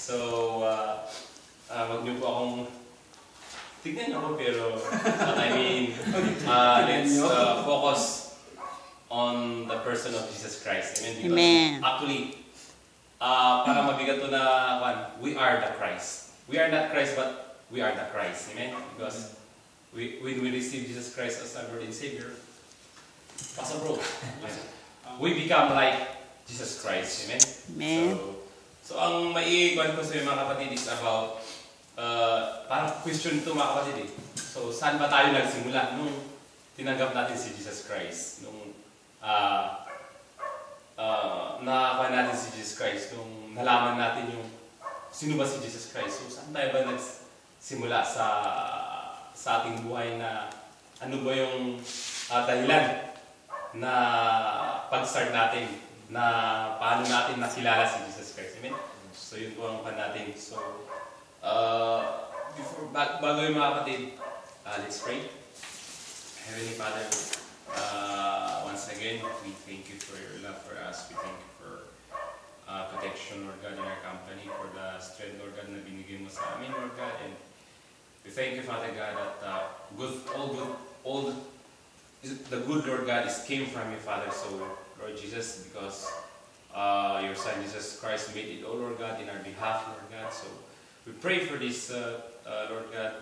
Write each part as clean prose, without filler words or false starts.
So, wag niyo po akong tignan ako pero I mean, let's focus on the person of Jesus Christ. Amen? Because Amen. actually, para mabigat to na, we are the Christ. We are not Christ, but we are the Christ. Amen? Because when we receive Jesus Christ as our Lord and Savior, Pastor Bro, we become like Jesus Christ. Amen? Amen. So ang maiikwan ko sa mga kapatid is about, parang question ito mga kapatid eh. So saan ba tayo nagsimula? Nung tinanggap natin si Jesus Christ. Nung nakakuha natin si Jesus Christ. Nung nalaman natin yung sino ba si Jesus Christ. So saan tayo ba nagsimula sa ating buhay na ano ba yung dahilan na pag-start natin na paano natin nakilala si Jesus Christ. Amen? So yun po ang pan natin. So bago yung mga kapatid, let's pray. Heavenly Father, once again, we thank you for your love for us. We thank you for protection, Lord God, in our company, for the strength, Lord God, na binigay mo sa amin, Lord God. And we thank you, Father God, that the good, Lord God, came from you, Father. So, Lord Jesus, because your Son, Jesus Christ, made it all, Lord God, in our behalf, Lord God. So, we pray for this, Lord God,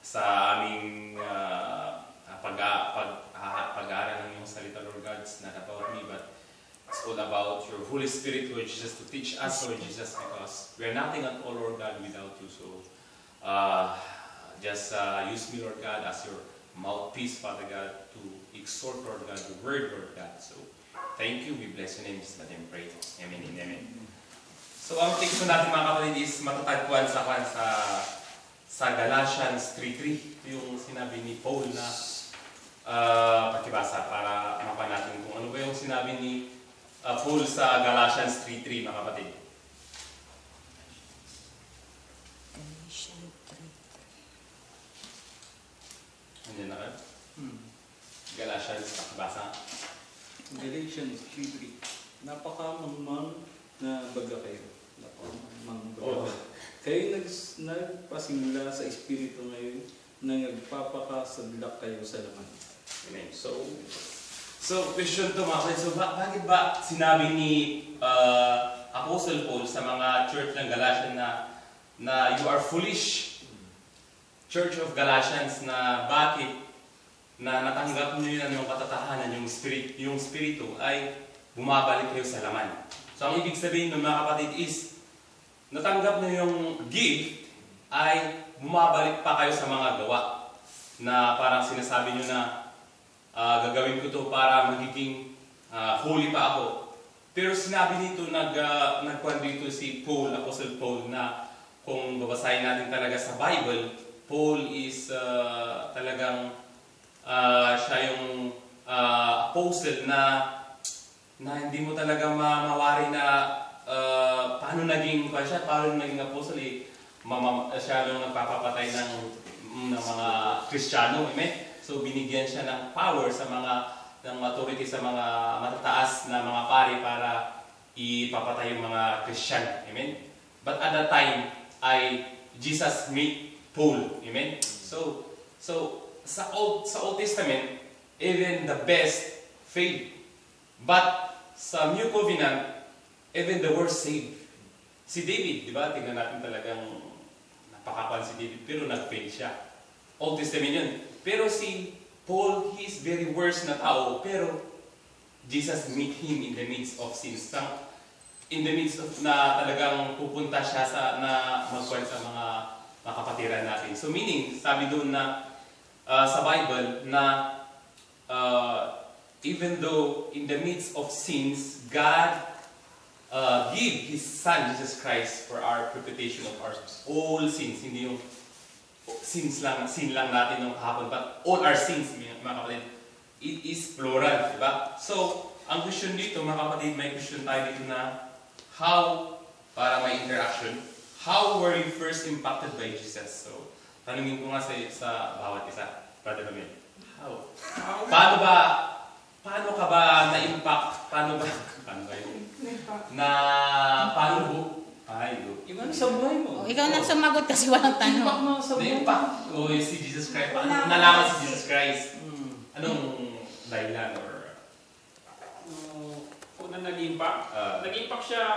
sa aming pag-aaral ng iyong salita, Lord God. It's not about me, but it's all about your Holy Spirit, Lord Jesus, to teach us, Lord Jesus, because we are nothing at all, Lord God, without you. So, just use me, Lord God, as your mouthpiece, Father God, to exhort, Lord God, the word, Lord God. So, thank you. We bless your name. Just let him pray. Amen and amen. So, ang text natin mga kapatid is matatagpuan sa Galatians 3:3. Yung sinabi ni Paul na pakibasa para mapa natin kung ano ba yung sinabi ni Paul sa Galatians 3:3 mga kapatid. Andiyan na kayo? Galatians, pakibasa. Galatians 3:3. Napakamangmang na baga kayo. Napakamangmang baga. Kayo nagpasimula sa Espiritu ngayon na nagpapakasadlak kayo sa laman. Amen. So question to mga kapatid. So bakit ba sinabi ni Apostle Paul sa mga church ng Galatian na you are foolish? Church of Galatians, na bakit na natanggap niyo yan yung katatahanan, yung spirito ay bumabalik kayo sa laman. So ang ibig sabihin ng mga kapatid is natanggap niyo yung gift ay bumabalik pa kayo sa mga gawa na parang sinasabi niyo na gagawin ko to para magiging holy pa ako. Pero sinabi dito, nagkuhan dito si Paul, Apostle Paul, na kung babasahin natin talaga sa Bible, Paul is talagang siya yung apostle na hindi mo talaga mawari na paano naging apostle eh. Siya yung nagpapapatay ng mga Kristiyano. Amen? So binigyan siya ng power ng authority sa mga matataas na mga pari para ipapatay yung mga Christian. Amen? But at that time, Jesus made Paul. Amen? So sa Old Testament, even the best failed. But sa New Covenant, even the worst saved. Si David, di ba? Tingnan natin talagang napakakuan si David, pero nag-fail siya. Old Testament yun. Pero si Paul, he is very worst na tao, pero Jesus meet him in the midst of sins. In the midst of na talagang pupunta siya na magkuhan sa mga kapatiran natin. So meaning, sabi doon na sa Bible na even though in the midst of sins, God give His Son, Jesus Christ, for our propitiation of our all sins. Hindi yung sin lang natin nung kahapon, but all our sins, mga kapatid. It is plural, di ba? So, ang question dito, mga kapatid, may question tayo dito na how, para may interaction, how were you first impacted by Jesus? So, tanungin ko nga sa bawat isa. Brother Ramil, how? Paano ka ba na-impact? Paano ba yun? Paano Ayun. Yung ano sa buhay mo. O, ikaw na sumagot kasi walang Impact tanong. mo sa buhay mo. Na-impact ko si Jesus Christ. Paano nalaman si Jesus Christ? Hmm. Anong dahilan or... Una nag-impact. Nag-impact siya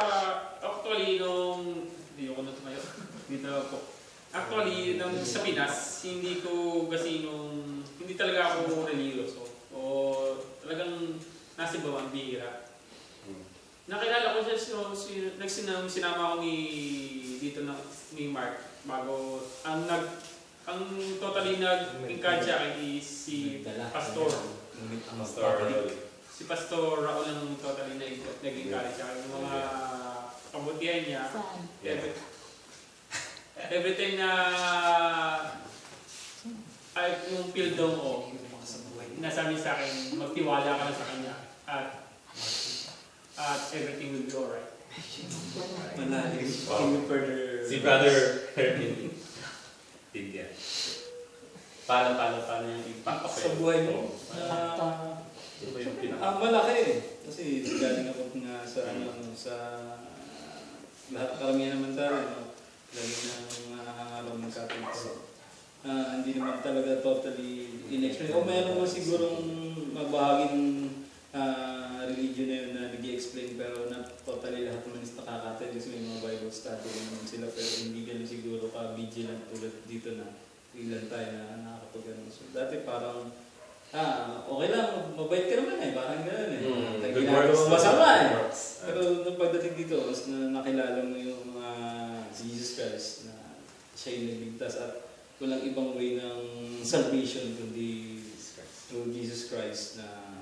actually nung... Hindi ako natumayo. Dito ako. Actually, nung sa Pinas, hindi ko kasi nung... Hindi talaga ako religyoso. O talagang nasa bawang bihira. Nakilala ko siya sinama ko dito ni Mark bago ang totally nag-encourage sa akin is si Pastor. Si Pastor Raul ang totally nag-encourage sa akin. Yung mga kabutihan niya. Every time na yung feel down ko, nasabi sa akin, magtiwala ka lang sa kanya. At everything will be alright. Malalim. Si Brother Hermin. India. Paano yung impact Sa buhay mo? Ito yung pinaka... Malaki eh. Kasi galing ako nga sa lahat karamihan naman sa akin. Lalo na mga araw ng Catholic. Hindi naman talaga totally in-explain. O meron mo sigurong magbahaging religion na yun na nag-i-explain pero na totally lahat naman is nakakatay kasi may mga Bible study naman sila pero hindi ganun siguro ka-vigilant tulad dito na ilan tayo na nakakapag-ganon. So dati parang okay lang, mabait ka naman eh, parang gano'n eh. Good works. Masama eh. Pero nung pagdating dito, nakilala mo yung Jesus Christ na siya yung nagligtas at walang ibang way ng salvation kundi through Jesus Christ na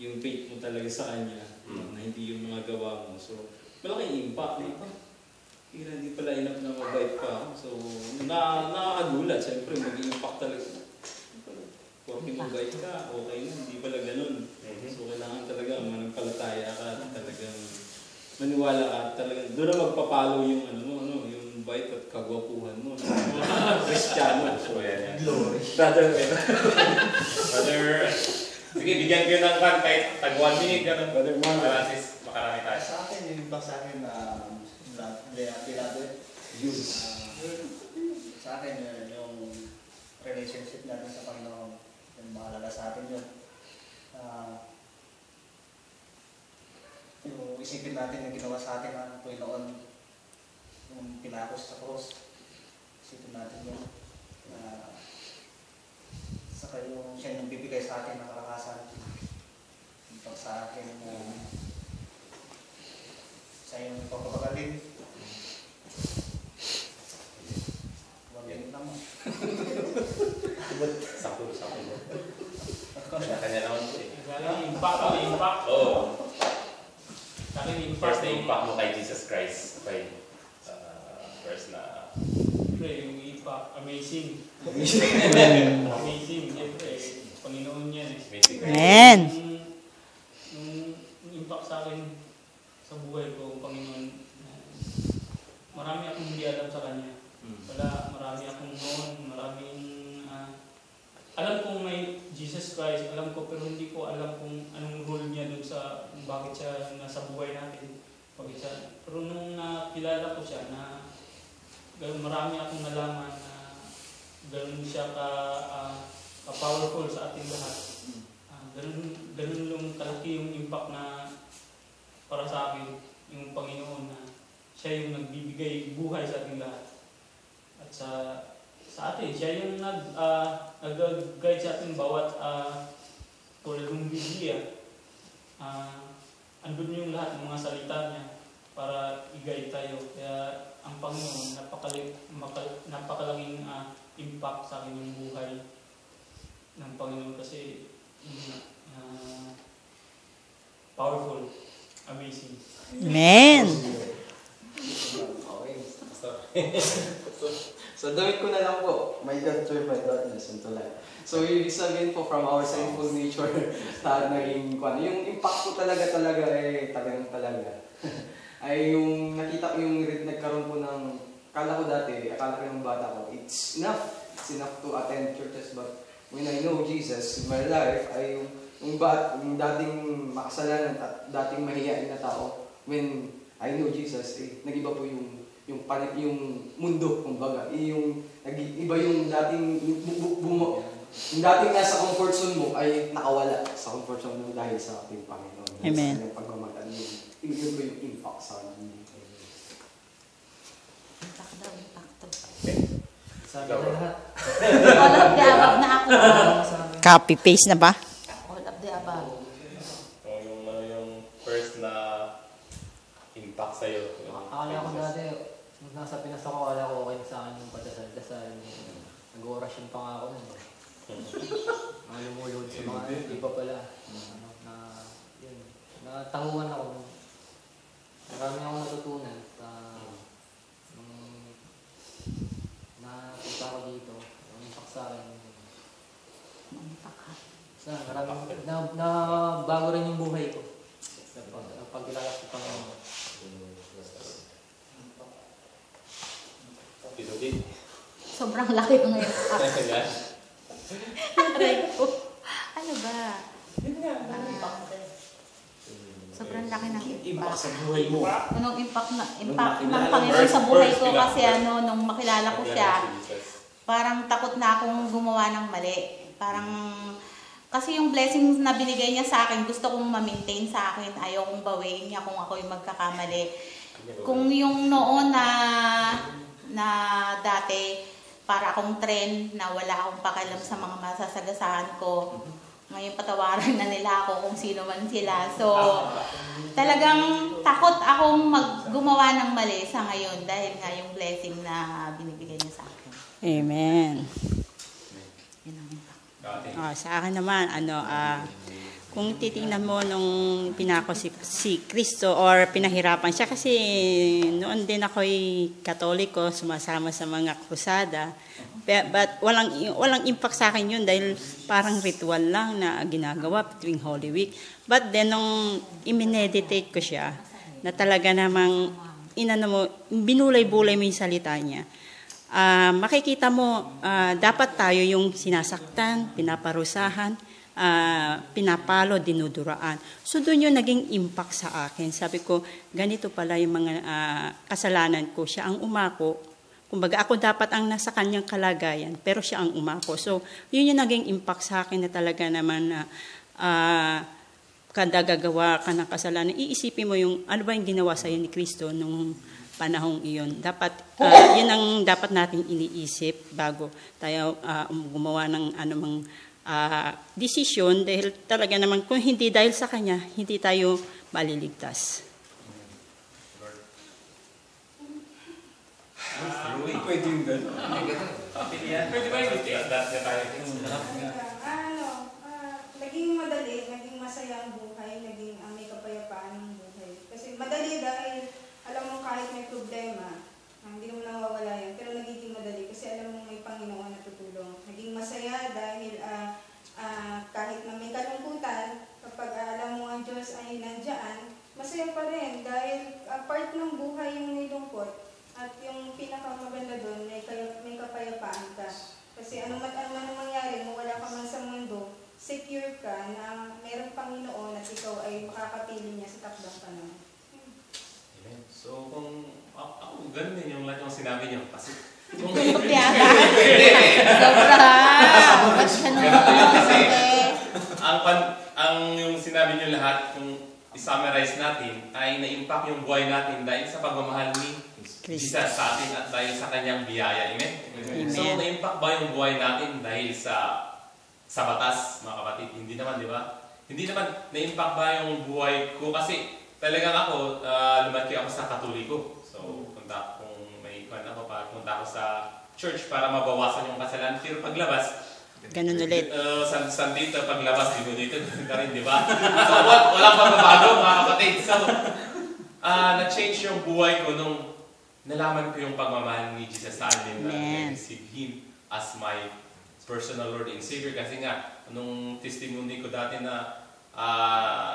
yung faith mo talaga sa Kanya, na hindi yung mga gawa mo. So, malaking impact. Hindi pala enough na mabait pa ako. So, nakakagulat. Siyempre, mag-impact talaga. Porque mabait ka, okay na. Hindi pala ganun. So, kailangan talaga manampalataya ka. Talagang maniwala ka. Talagang doon na magpapalo yung yung bait at kagwapuhan mo. Kristiyano. So, yan. Glory. Brother... Sige, bigyan ko ng kan kahit tag 1 minute ganun. Brother Mark. Francis, makarami tayo. Sa akin, yung impact sa akin sa akin, yung relationship natin sa Panginoon, yung mahalaga sa atin yun. Yung isipin natin yung ginawa sa atin ng Panginoon, yung pinakos sa cross, isipin natin yun. Saka yung siya yung bibigay sa akin ng kalakasan. Impact sa akin, siya yung pagpapagaling. Yan naman. Sakto. Kanya naman po eh. Impact. Oo. First na impact mo kay Jesus Christ. Kay first na... yung impact. Amazing. Siyempre, Panginoon yan eh. Amen. Yung impact sa akin sa buhay ko, Panginoon, marami akong hindi alam sa Kanya. Marami akong alam kong may Jesus Christ, alam ko, pero hindi ko alam kung anong role niya dun sa bakit siya nasa buhay natin. Pero nung nakilala ko siya, marami akong nalaman na gano'n siya ka-powerful sa ating lahat. Gano'n yung kalaki yung impact na para sa akin, yung Panginoon na siya yung nagbibigay buhay sa ating lahat. At sa atin, siya yung nag-guide sa ating bawat tulad ng Biblia. Andun yung lahat ng mga salita niya para i-guide tayo. Kaya ang Panginoon, napakalaking impact sa akin yung buhay ng Panginoon kasi powerful, amazing. Amen. Okay. So, damit ko na lang po. My God, joy, my darkness, and to light. So, ibig sabihin po from our sinful nature na naging yung impact ko talaga ay talaga. Ay yung nakita ko yung nagkaroon po ng, akala ko ng bata ko, it's enough to attend churches, but when I know Jesus in my life, ay yung dating makasalanan at dating mahihain na tao, when I know Jesus, nagiba po yung yung mundo, kumbaga. Yung iba yung dating yung dating nasa comfort zone mo ay nakawala sa comfort zone mo dahil sa ating Panginoon. Amen. Sa kanyang pagmamahal. Yun ko yung impact sa akin. Impact daw, impacto. Sabi na lahat. All of the above na ako. Copy-paste na ba? All of the above. Yung first na impact sa'yo. Akala ko dati, nung nasa Pinas ako, akala ko okay sa akin yung padasal-dasal. Nag-orasyon pa nga ako nun. Lumulod sa mga hindi pa pala. Yun, natahuan ako. Marami akong natutunan. Nung napunta ako dito, yung impact sa akin. Marami, na bago rin yung buhay ko. Pagkilala ko pa ngayon. Sobrang laki ng impact. Aray ko. Ano ba? Sobrang laki ng Impact impact. sa buhay mo. Anong impact ng makilala Panginoon sa buhay ko first kasi nung makilala ko siya, parang takot na akong gumawa ng mali. Parang kasi yung blessings na binigay niya sa akin, gusto kong ma-maintain sa akin. Ayaw kong bawiin niya kung ako'y magkakamali. Kung yung noon na dati, para akong trend na wala akong pakialam sa mga masasagasaan ko. Ngayon patawaran na nila ako kung sino man sila. So, talagang takot akong gumawa ng mali sa ngayon dahil nga yung blessing na binibigay niya sa akin. Amen. Yun ang impact. Sa akin naman, kung titingnan mo nung pinako si Kristo or pinahirapan siya, kasi noon din ako'y Katoliko, sumasama sa mga krusada. But walang impact sa akin yun dahil parang ritual lang na ginagawa tuwing Holy Week. But then, nung i-meditate ko siya, na talaga namang binulay-bulay mo yung salita niya, makikita mo, dapat tayo yung sinasaktan, pinaparusahan, pinapalo, dinuduraan. So doon yung naging impact sa akin. Sabi ko, ganito pala yung mga kasalanan ko. Siya ang umako. Kumbaga ako dapat ang nasa kanyang kalagayan, pero siya ang umako. So yun yung naging impact sa akin na talaga naman na kada gagawa ka ng kasalanan, iisipin mo yung ano ba yung ginawa sa'yo ni Kristo nung panahong iyon. Dapat, yun ang dapat nating iniisip bago tayo gumawa ng anumang desisyon, dahil talaga naman kung hindi dahil sa Kanya, hindi tayo maliligtas. Pwede yung gano'n. Pwede ba yung naging madali, naging masaya ang buhay, naging may kapayapaan ang buhay. Kasi madali dahil alam mo kahit may problema, hindi mo nawawala yan, pero nagiging madali kasi alam mo may Panginoon na tutulong. Naging masaya dahil kahit na may kalungkutan, kapag alam mo ang Diyos ay nandiyan, masaya pa rin dahil part ng buhay yung may lungkot. At yung pinakamaganda doon, may kapayapaan ka. Kasi ano man mangyari mo, wala ka man sa mundo, secure ka na mayroong Panginoon at ikaw ay makakapili niya sa takdang panahon. Amen. So, kung ako, ganun din yung lahat yung sinabi niyo. Kasi, kung Sobra! Ba't siya kasi, ang yung sinabi niyo lahat, kung i-summarize natin, ay na-impact yung buhay natin dahil sa pagmamahal ni Jesus sa atin at dahil sa kanyang biyaya. Amen? Amen. So, na-impact ba yung buhay natin dahil sa batas, mga kapatid? Hindi naman, di ba? Hindi naman na-impact ba yung buhay ko? Kasi talagang ako, lumaki ako sa Katoliko. So, punta ako sa church para mabawasan yung kasalanan. Pero paglabas, Ganun ulit. San dito, paglabas, dito ka rin, di ba? So, walang pagbabago, mga kapatid. So, na-change yung buhay ko nung nalaman ko yung pagmamahal ni Jesus sa akin na I-receive Him as my personal Lord and Savior. Kasi nga, nung testimony ko dati na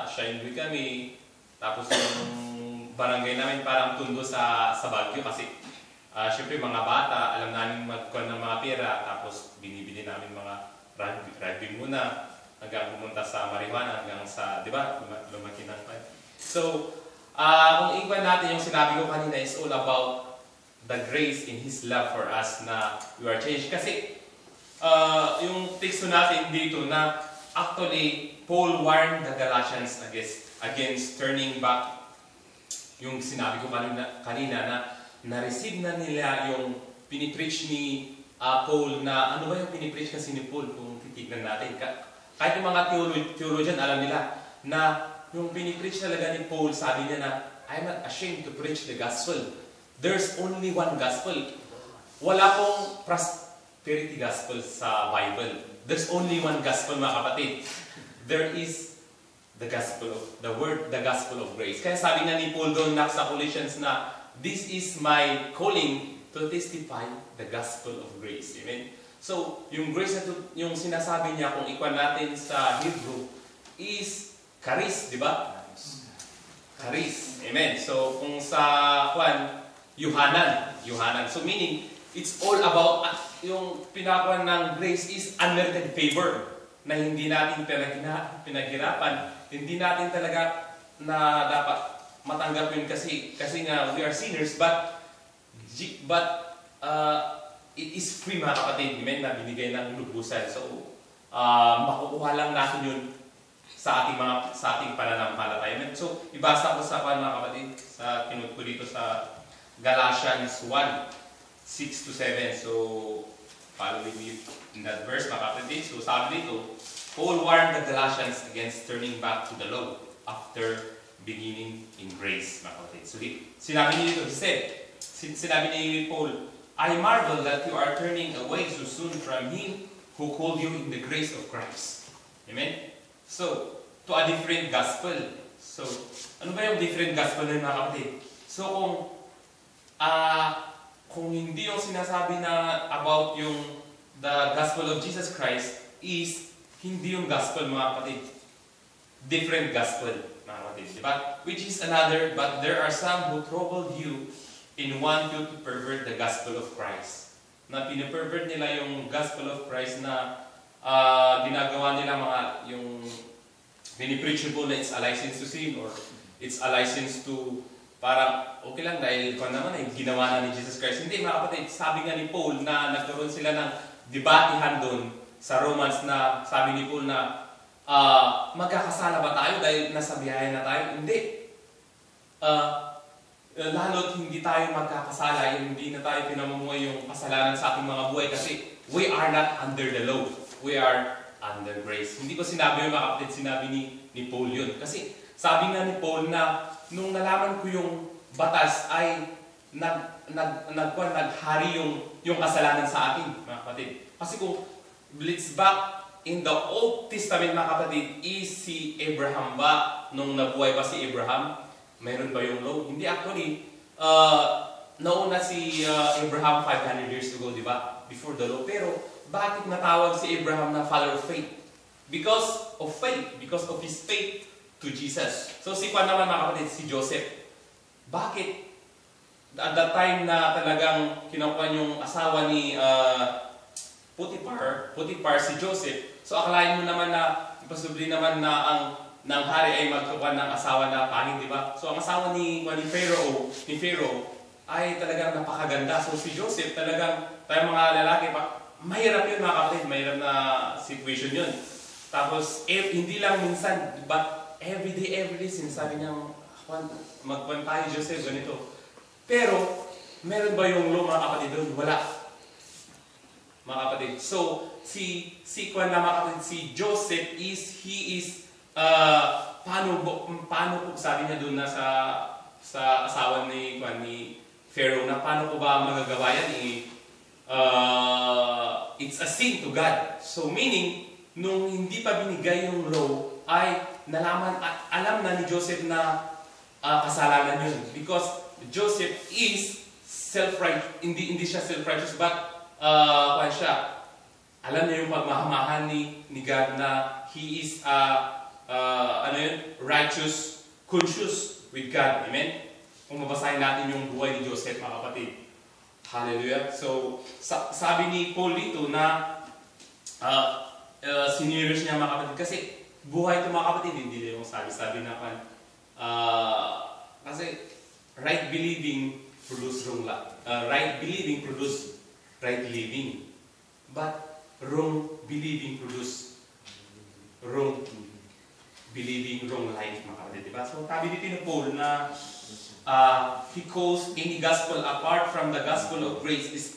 Shine Week kami, tapos yung barangay namin parang tundo sa Baguio kasi syempre mga bata, alam namin magkuhan ng mga pera, tapos binibili namin mga rugby muna, hanggang pumunta sa marijuana, hanggang sa, di ba, lumaki ng pan. So, kung ikwan natin yung sinabi ko kanina is all about the grace in His love for us na we are changed. Kasi yung teksto natin dito na actually Paul warned the Galatians against turning back. Yung sinabi ko kanina na na-receive na nila yung pinipreach ni Paul na ano ba yung pinipreach kasi ni Paul kung titignan natin. Kahit yung mga theologian alam nila na yung pinipreach talaga ni Paul, sabi niya na I'm not ashamed to preach the gospel. There's only one gospel. Wala pong prosperity gospel sa Bible. There's only one gospel mga kapatid. There is the gospel of the gospel of grace. Kaya sabi nga ni Paul doon sa Colossians na this is my calling to testify the gospel of grace. Amen. So, yung grace na yung sinasabi niya kung ikuan natin sa Hebrew is charis, di ba? Charis. Amen. So, kung sa Yohanan. So, meaning it's all about yung pinakuan ng grace is unmerited favor na hindi natin pinaghirapan. Hindi natin talaga na dapat matanggap yun kasi nga we are sinners but it is free mga kapatid, amen, na binigay ng lubusan. So makukuha lang natin yun sa ating pananampalataya. So ibasa ko sa mga kapatid sa kinuha ko dito sa Galatians 1:6-7. So follow with me in that verse mga kapatid. So sabi dito, Paul warned the Galatians against turning back to the law after beginning in grace, mga kapatid. So, sinabi niya dito, sinabi ni Paul, I marvel that you are turning away so soon from Him who called you in the grace of Christ. Amen? So, to a different gospel. So, ano ba yung different gospel na mga kapatid? So, kung hindi yung sinasabi na about yung the gospel of Jesus Christ is hindi yung gospel mga kapatid. Different gospel mga kapatid. Diba? Which is another, but there are some who troubled you and want you to pervert the gospel of Christ. Na pinapervert nila yung gospel of Christ na ginagawa nila yung pinipreachable na it's a license to sin or it's a license to parang okay lang dahil kung naman ay ginawa na ni Jesus Christ. Hindi mga kapatid, sabi nga ni Paul na nagkaroon sila ng debatihan doon sa Romans na sabi ni Paul na magkakasala ba tayo dahil nasa biyaya na tayo? Hindi. Lalo't hindi tayo magkakasala, hindi na tayo pinamumuhay yung kasalanan sa ating mga buhay kasi we are not under the law. We are under grace. Hindi ko sinabi yung mga kapatid, sinabi ni Paul yun. Kasi sabi nga ni Paul na nung nalaman ko yung batas ay naghari yung kasalanan sa akin, mga kapatid. Kasi kung blitz back in the Old Testament, mga kapatid, is si Abraham ba? Nung nabuhay pa si Abraham, mayroon ba yung law? Hindi actually. Nauna si Abraham 500 years ago, di ba? Before the law. Pero bakit natawag si Abraham na follower of faith? Because of faith. Because of his faith to Jesus. So si Juan naman, mga kapatid, si Joseph. Bakit? At that time na talagang kinukuha yung asawa ni Potiphar si Joseph. So akalain mo naman na imposible naman na ng hari ay magkukuha ng asawa na pangit, di ba? So ang asawa ni Pharaoh ay talagang napakaganda. So si Joseph talagang tayo mga lalaki mahirap yun mga kapatid, mahirap na situation yun. Tapos hindi lang minsan, but every day sinasabi niya magkuhan tayo Joseph ganito. Pero meron ba yung law mga kapatid doon? Wala. Mga kapatid. So, si Juan na mga kapatid, si Joseph he is, paano po sabi niya doon na sa asawa ni Pharaoh na paano ko ba magagawa yan? It's a sin to God. So, meaning, nung hindi pa binigay yung law, ay alam na ni Joseph na kasalanan yun. Because Joseph is self-righteous, hindi siya self-righteous, but alam niya yung pagmamahal ni God na he is righteous, conscious with God. Amen? Kung mabasahin natin yung buhay ni Joseph, mga kapatid. Hallelujah. So, sabi ni Paul dito na sinirious niya mga kapatid. Kasi buhay ito mga kapatid, hindi na yung sabi na kasi right believing produce wrong right believing produce right living. But wrong believing produce wrong believing, wrong life, mga kapatid. Diba? So, sabi dito ni Paul na he calls any gospel apart from the gospel of grace is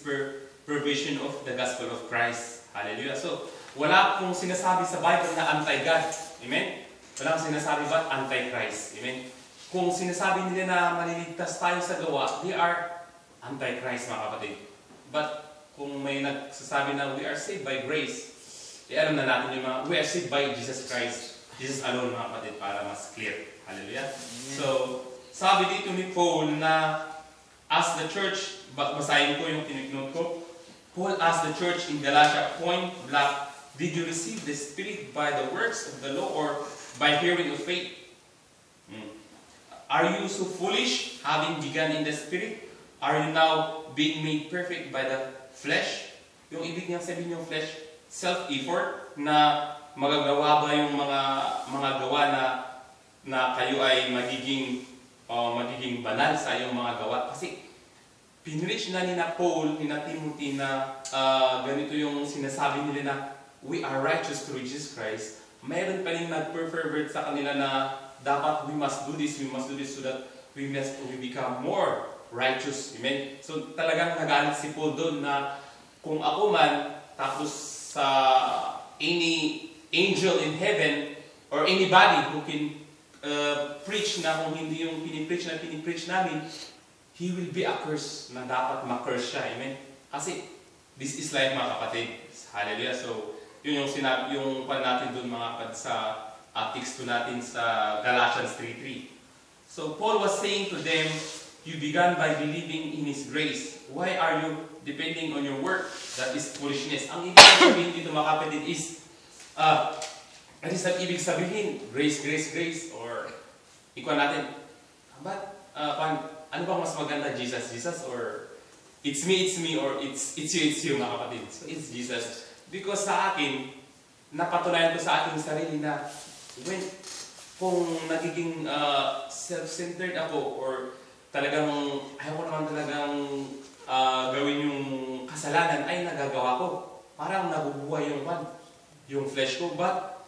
perversion of the gospel of Christ. Hallelujah. So, wala pong sinasabi sa Bible na anti-God. Amen? Wala pong sinasabi ba anti-Christ. Amen? Kung sinasabi nila na maliligtas tayo sa gawa, they are anti-Christ, mga kapatid. But, kung may nagsasabi na we are saved by grace, alam na natin yung mga, we are saved by Jesus Christ. Jesus alone, mga kapatid, para mas clear. Hallelujah. So, sabi dito ni Paul na as the church, basahin ko yung tinignote ko, Paul asked the church in Galatia, point blank, did you receive the Spirit by the works of the law or by hearing of faith? Are you so foolish, having begun in the Spirit? Are you now being made perfect by the flesh? Yung ibig niyang sabihin yung flesh, self-effort, na magagawa ba yung mga gawa na kayo ay magiging banal sa iyong mga gawa? Kasi pinreach na ni na Paul, ni na Timothy na ganito yung sinasabi nila na we are righteous through Jesus Christ. Mayroon pa rin nag-pervert sa kanila na dapat we must do this so that we become more righteous. Amen? So talagang nagalit si Paul doon na kung ako man, tapos sa any angel in heaven or anybody who can preach na kung hindi yung pinipreach namin, he will be accursed na dapat ma-curse siya. Amen? Kasi this is life, mga kapatid. Hallelujah. So, yun yung sinabi, yung pan natin dun mga kapatid sa text natin sa Galatians 3:3. So, Paul was saying to them, you began by believing in His grace. Why are you depending on your work? That is foolishness. Ang ibig sabihin dito, mga kapatid, is ibig sabihin, grace, or ikuha natin, but, ano bang mas maganda, Jesus, or it's me, or it's you, mga kapatid. So, it's Jesus. Because sa akin, napatunayan ko sa aking sarili na, kung nagiging self-centered ako, or talagang, ayaw ko naman talagang gawin yung kasalanan, ay nagagawa ko. Parang nabubuhay yung flesh ko. But,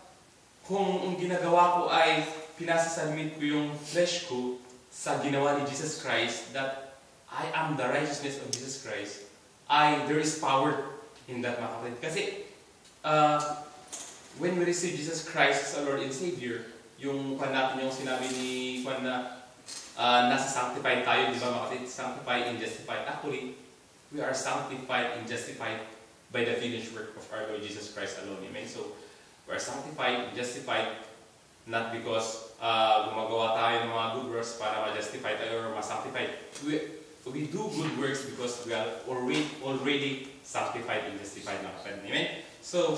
kung ang ginagawa ko ay pinasasamit ko yung flesh ko sa ginawa ni Jesus Christ, that I am the righteousness of Jesus Christ, there is power in that, mga kapatid. Kasi, when we receive Jesus Christ as our Lord and Savior, yung natin yung sinabi ni Juan na nasa sanctified tayo, di ba, mga kapatid? Sanctified and justified. Actually, we are sanctified and justified by the finished work of our Lord Jesus Christ alone. Amen? So, we are sanctified and justified not because gumagawa tayo ng mga good works para ma-justify tayo or ma-sanctified. We do good works because we are already sanctified and justified, mga kapatid. Amen? So,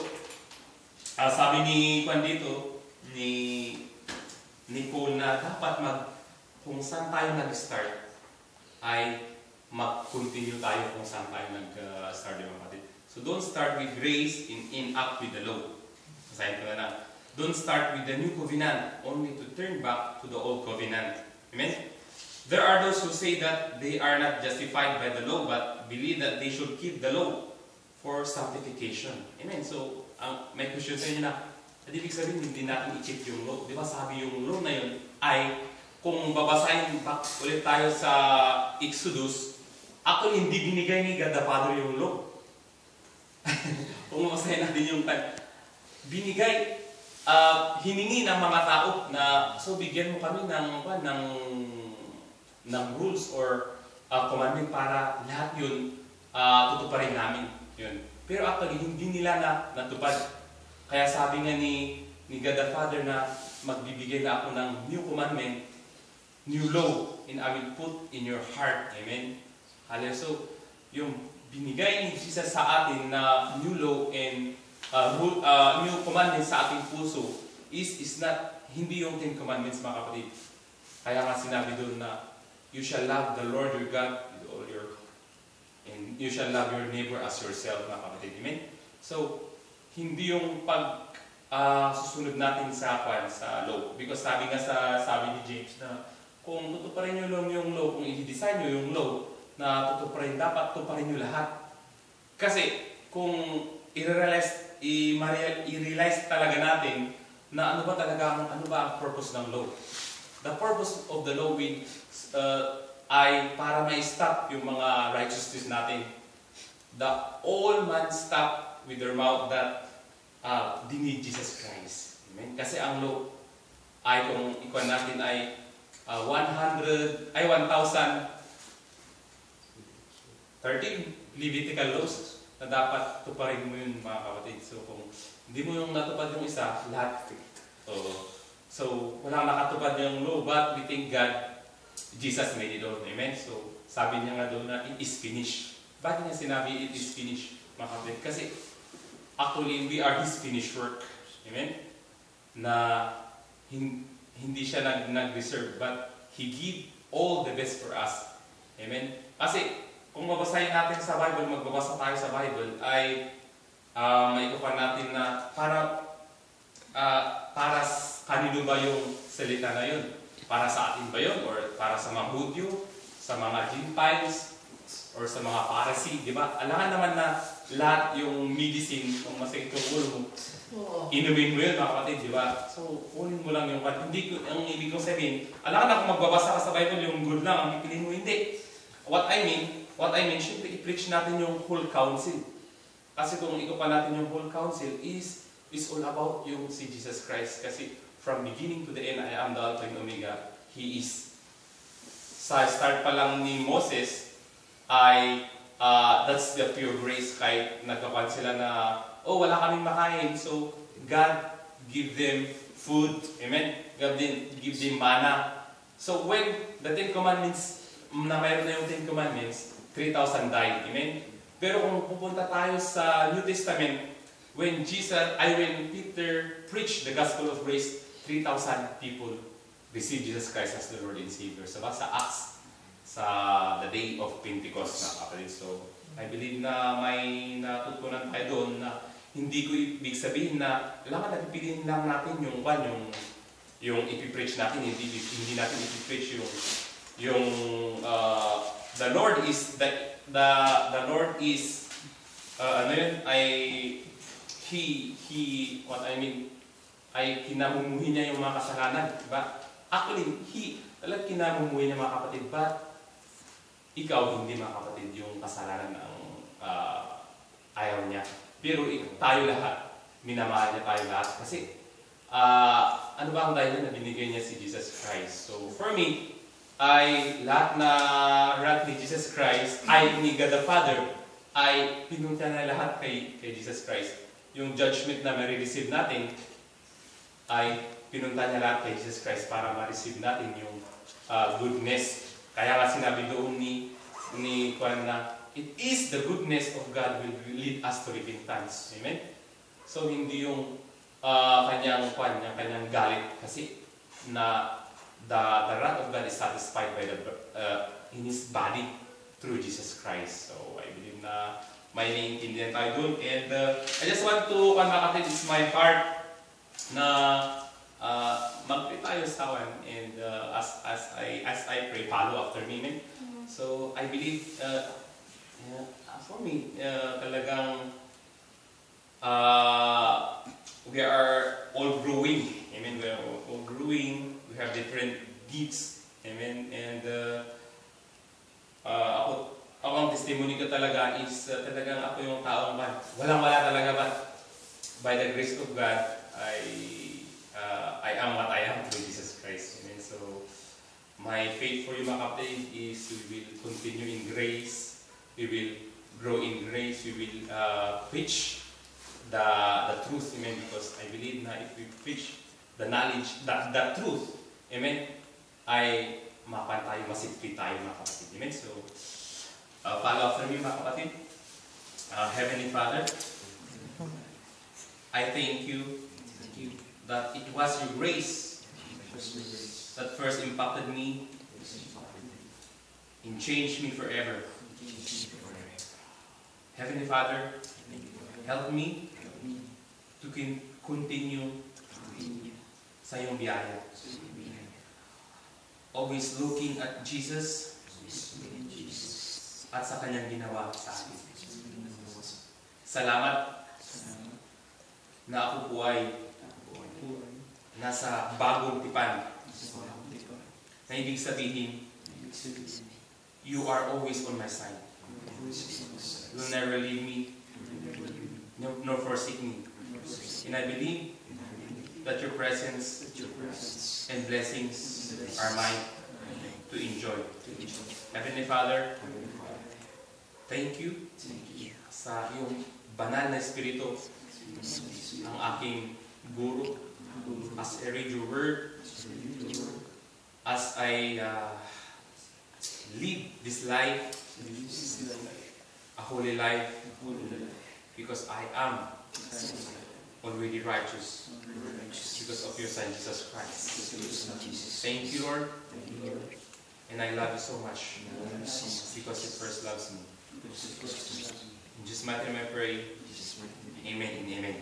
sabi ni Juan dito, ni Paul na dapat kung saan tayo nag-start, ay mag-continue tayo kung saan tayo nag-start, mga kapatid. So, don't start with grace and end up with the law. Masahin ko na. Don't start with the new covenant, only to turn back to the old covenant. Amen? There are those who say that they are not justified by the law, but believe that they should keep the law for sanctification. Amen? So, may question sa inyo na, ibig sabihin, hindi natin i-keep yung law. Di ba sabi yung law na yun ay, kung babasahin back ulit tayo sa Exodus, actually hindi binigay ni God the Father yung law. Kung babasahin natin yung binigay, hiningi ng mga tao na, so bigyan mo kami ng rules or commandment para lahat yun tutuparin namin. Yun. Pero actually, hindi nila natupad. Kaya sabi nga ni God the Father na magbibigay na ako ng new commandment, new law, and I will put in your heart. Amen? Hallelujah. So, yung binigay ni Jesus sa atin na new law and new commandments sa ating puso is not, hindi yung 10 commandments, mga kapatid. Kaya nga sinabi doon na, you shall love the Lord your God with all your, and you shall love your neighbor as yourself, mga kapatid. Amen? So, hindi yung susunod natin sa law. Because sabi ni James na, kung tutuparin nyo lang yung law, kung i-design nyo yung law, na tutuparin, dapat tuparin nyo lahat. Kasi kung i-realize talaga natin na ano ba ang purpose ng law. The purpose of the law ay para ma-stop yung mga righteousness natin. All man stop with their mouth that they need Jesus Christ. Amen? Kasi ang law ay kung ikuan natin ay 1,013 Levitical laws na dapat tuparin mo yun, mga kapatid. So kung hindi mo yung natupad yung isa, lahat fit. So walang nakatupad yung law, but we thank God, Jesus made it all. Amen? So sabi niya nga doon na it is finished. Bakit niya sinabi it is finished, mga kapatid? Kasi actually we are His finished work. Amen? Na hindi siya nag-reserve, but He give all the best for us. Amen? Kasi kung mabasahin natin sa Bible, magbabasa tayo sa Bible, ay maikupan natin na para kanino ba yung salita na yun? Para sa atin ba yun? Or para sa mga Hudyo? Sa mga Gentiles? Or sa mga Pharisee? Di ba? Alangan naman na lahat yung medicine, kung masakit yung ulo mo, inumin mo yun, mga kapatid, di ba? So, kunin mo lang yung hindi ko, ang ibig kong sabihin, alangan na kung magbabasa ka sa Bible, yung good lang, ang pipiliin mo, hindi. What I mean, syempre i-preach natin yung whole counsel. Kasi kung ikupan natin yung whole counsel is all about yung si Jesus Christ. Kasi from beginning to the end, I am the Alpha and Omega. He is. Sa start pa lang ni Moses, that's the pure grace. Kahit nagkapan sila na, wala kaming makain. So, God give them food. Amen? God give them manna. So, when the Ten Commandments, na mayroon na yung Ten Commandments, 3,000 died. Amen? Pero kung pupunta tayo sa New Testament, when Peter preached the gospel of grace, 3,000 people received Jesus Christ as the Lord and Savior. Sa Acts, sa the day of Pentecost, na kapatid. So, I believe na may natutunan tayo doon na hindi ko ibig sabihin na kailangan napipiliin lang natin yung ipipreach natin, hindi natin ipipreach yung the Lord is the Lord is ay kinamumuhi niya yung mga kasalanan, diba? Actually, talagang kinamumuhi niya, mga kapatid, but ikaw hindi, mga kapatid, yung kasalanan ng ayaw niya. Pero tayo lahat, minamahal niya tayo lahat kasi ano ba ang dahilan na binigay niya si Jesus Christ? So for me, ay lahat na rank ni Jesus Christ, ay ni God the Father, ay pinunta na lahat kay Jesus Christ. Yung judgment na ma-receive natin, ay pinunta niya lahat kay Jesus Christ para ma-receive natin yung goodness. Kaya nga sinabi doon ni Juan na, it is the goodness of God will lead us to repentance. Amen? So hindi yung kanyang galit kasi na the wrath of God is satisfied by in His body through Jesus Christ. So I believe na may naiintindihan tayo dun. And I just want to, kapatid, it's my heart na mag-pray tayo sa awan. And as I pray, follow after me. Amen? So I believe, for me, talagang we are all growing. Amen? We are all growing. We have different gifts. Amen? And ako ang testimony ko talaga is talagang ako yung taong walang-wala talaga, but by the grace of God, I am what I am through Jesus Christ. Amen? So, my faith for you, mga kapatid, is we will continue in grace. We will grow in grace. We will preach the truth. Amen? Because I believe na if we preach the knowledge, the truth, amen, ay mapan tayo, masipit tayo, mga kapatid. Amen? So, follow after me, mga kapatid. Heavenly Father, I thank you that it was your grace that first impacted me and changed me forever. Heavenly Father, help me to continue sa iyong biyaya. Always looking at Jesus at sa kanyang ginawa sa akin. Salamat na ako po ay nasa bagong tipan na ibig sabihin, you are always on my side. You will never leave me, nor forsake me. And I believe that your presence and blessings are mine to enjoy. Heavenly Father, thank you sa iyong banal na espiritu, ang aking guru, as I read your word, as I live this life, a holy life, because I am already righteous because of your Son, Jesus Christ. Thank you, Lord. And I love you so much because you first loves me. In Jesus' mighty name I pray. Amen and amen.